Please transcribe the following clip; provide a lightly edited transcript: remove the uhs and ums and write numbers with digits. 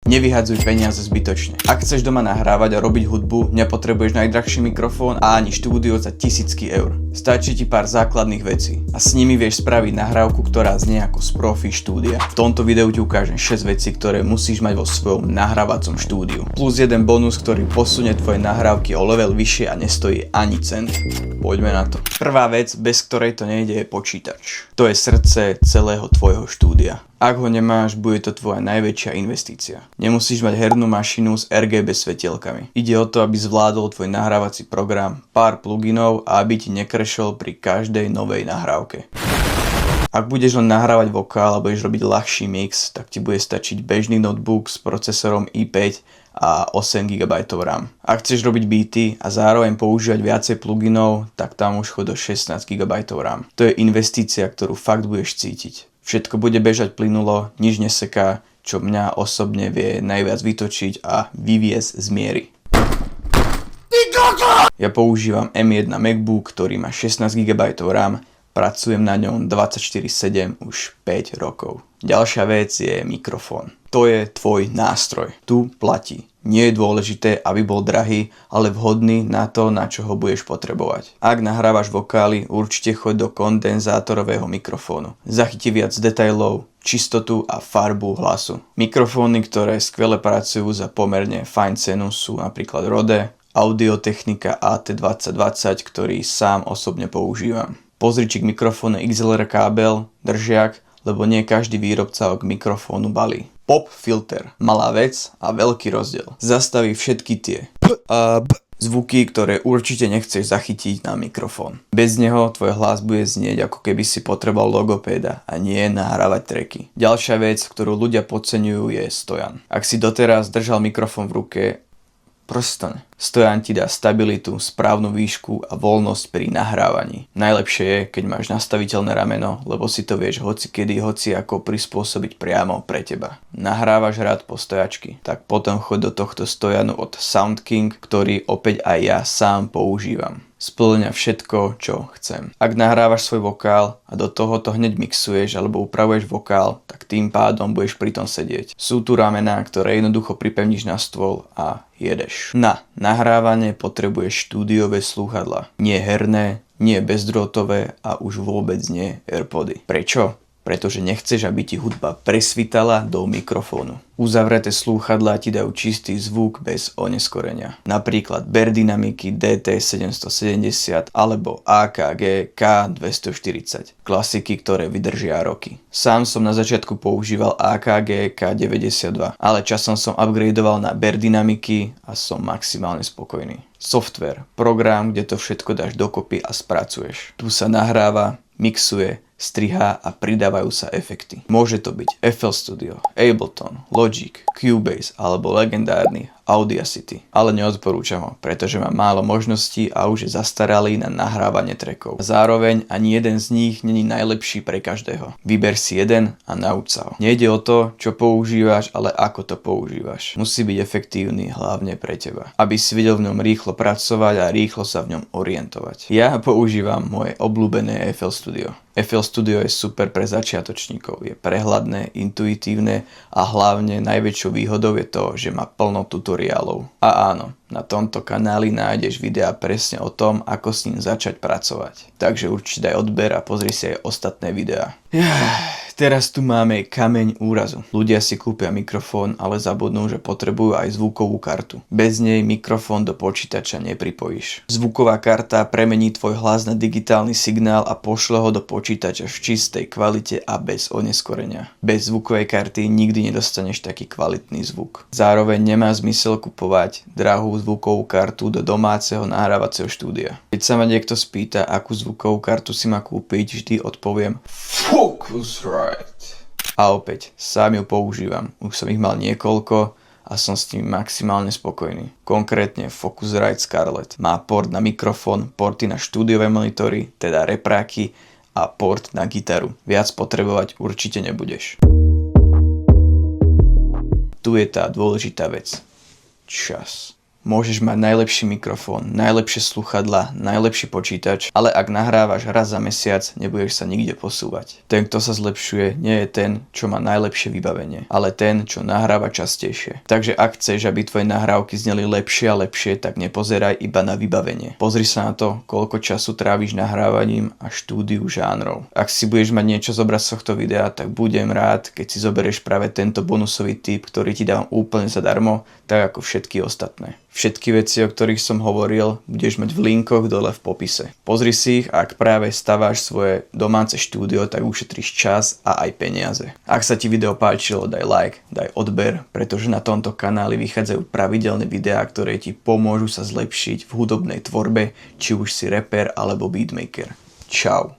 Nevyhadzuj peniaze zbytočne. Ak chceš doma nahrávať a robiť hudbu, nepotrebuješ najdrahší mikrofón a ani štúdio za tisícky eur. Stačí ti pár základných vecí a s nimi vieš spraviť nahrávku, ktorá znie ako z profi štúdia. V tomto videu ti ukážem 6 vecí, ktoré musíš mať vo svojom nahrávacom štúdiu. Plus jeden bonus, ktorý posunie tvoje nahrávky o level vyššie a nestojí ani cent. Poďme na to. Prvá vec, bez ktorej to nejde, je počítač. To je srdce celého tvojho štúdia. Ak ho nemáš, bude to tvoja najväčšia investícia. Nemusíš mať hernú mašinu s RGB svetielkami. Ide o to, aby zvládol tvoj nahrávací program, pár pluginov a aby ti nekrešol pri každej novej nahrávke. Ak budeš len nahrávať vokál a budeš robiť ľahší mix, tak ti bude stačiť bežný notebook s procesorom i5 a 8 GB RAM. Ak chceš robiť beaty a zároveň používať viacej pluginov, tak tam už chod do 16 GB RAM. To je investícia, ktorú fakt budeš cítiť. Všetko bude bežať plynulo, nič neseká, čo mňa osobne vie najviac vytočiť a vyviesť z miery. Ja používam M1 MacBook, ktorý má 16 GB RAM, pracujem na ňom 24/7 už 5 rokov. Ďalšia vec je mikrofón. To je tvoj nástroj. Tu platí. Nie je dôležité, aby bol drahý, ale vhodný na to, na čo ho budeš potrebovať. Ak nahrávaš vokály, určite choď do kondenzátorového mikrofónu. Zachytí viac detailov, čistotu a farbu hlasu. Mikrofóny, ktoré skvele pracujú za pomerne fajn cenu, sú napríklad Rode, Audio-Technica AT2020, ktorý sám osobne používam. Pozri, či k mikrofónu XLR kábel, držiak, lebo nie každý výrobca ho k mikrofónu balí. Pop filter. Malá vec a veľký rozdiel. Zastaví všetky tie zvuky, ktoré určite nechceš zachytiť na mikrofón. Bez neho tvoj hlas bude znieť, ako keby si potreboval logopéda a nie nahrávať tracky. Ďalšia vec, ktorú ľudia podceňujú, je stojan. Ak si doteraz držal mikrofón v ruke, prstane. Stojan ti dá stabilitu, správnu výšku a voľnosť pri nahrávaní. Najlepšie je, keď máš nastaviteľné rameno, lebo si to vieš hocikedy, hociako prispôsobiť priamo pre teba. Nahrávaš rád po stojačky, tak potom choď do tohto stojanu od SoundKing, ktorý opäť aj ja sám používam. Spĺňa všetko, čo chcem. Ak nahrávaš svoj vokál a do tohoto hneď mixuješ alebo upravuješ vokál, tak tým pádom budeš pri tom sedieť. Sú tu ramená, ktoré jednoducho pripevníš na stôl a jedeš. Na nahrávanie potrebuješ štúdiové slúchadlá. Nie herné, nie bezdrôtové a už vôbec nie AirPody. Prečo? Pretože nechceš, aby ti hudba presvitala do mikrofónu. Uzavreté slúchadlá ti dajú čistý zvuk bez oneskorenia. Napríklad Berdynamiky DT770 alebo AKG K240. Klasiky, ktoré vydržia roky. Sám som na začiatku používal AKG K92, ale časom som upgradeoval na Berdynamiky a som maximálne spokojný. Software, program, kde to všetko dáš dokopy a spracuješ. Tu sa nahráva, mixuje, strihá a pridávajú sa efekty. Môže to byť FL Studio, Ableton, Logic, Cubase alebo legendárny Audacity. Ale neodporúčam ho, pretože má málo možností a už je zastaralý na nahrávanie trackov. Zároveň ani jeden z nich není najlepší pre každého. Vyber si jeden a nauč sa ho. Nejde o to, čo používaš, ale ako to používaš. Musí byť efektívny hlavne pre teba, aby si vedel v ňom rýchlo pracovať a rýchlo sa v ňom orientovať. Ja používam moje obľúbené FL Studio. FL Studio je super pre začiatočníkov, je prehľadné, intuitívne a hlavne najväčšou výhodou je to, že má plno tutoriálov. A áno, na tomto kanáli nájdeš videá presne o tom, ako s ním začať pracovať. Takže určite daj odber a pozri si aj ostatné videá. Teraz tu máme kameň úrazu. Ľudia si kúpia mikrofón, ale zabudnú, že potrebujú aj zvukovú kartu. Bez nej mikrofón do počítača nepripojíš. Zvuková karta premení tvoj hlas na digitálny signál a pošle ho do počítača v čistej kvalite a bez oneskorenia. Bez zvukovej karty nikdy nedostaneš taký kvalitný zvuk. Zároveň nemá zmysel kupovať drahú zvukovú kartu do domáceho nahrávacieho štúdia. Keď sa ma niekto spýta, akú zvukovú kartu si má kúpiť, vždy odpoviem Focusrite. A opäť, sám ju používam. Už som ich mal niekoľko a som s tým maximálne spokojný. Konkrétne Focusrite Scarlett. Má port na mikrofón, porty na štúdiové monitory, teda repráky a port na gitaru. Viac potrebovať určite nebudeš. Tu je tá dôležitá vec. Čas. Môžeš mať najlepší mikrofón, najlepšie sluchadlá, najlepší počítač, ale ak nahrávaš raz za mesiac, nebudeš sa nikde posúvať. Ten, kto sa zlepšuje, nie je ten, čo má najlepšie vybavenie, ale ten, čo nahráva častejšie. Takže ak chceš, aby tvoje nahrávky zneli lepšie a lepšie, tak nepozeraj iba na vybavenie. Pozri sa na to, koľko času tráviš nahrávaním a štúdiu žánrov. Ak si budeš mať niečo zobrať z tohto videa, tak budem rád, keď si zoberieš práve tento bonusový tip, ktorý ti dávam úplne zadarmo, tak ako všetky ostatné. Všetky veci, o ktorých som hovoril, budeš mať v linkoch dole v popise. Pozri si ich a ak práve staváš svoje domáce štúdio, tak ušetríš čas a aj peniaze. Ak sa ti video páčilo, daj like, daj odber, pretože na tomto kanáli vychádzajú pravidelné videá, ktoré ti pomôžu sa zlepšiť v hudobnej tvorbe, či už si rapper alebo beatmaker. Čau.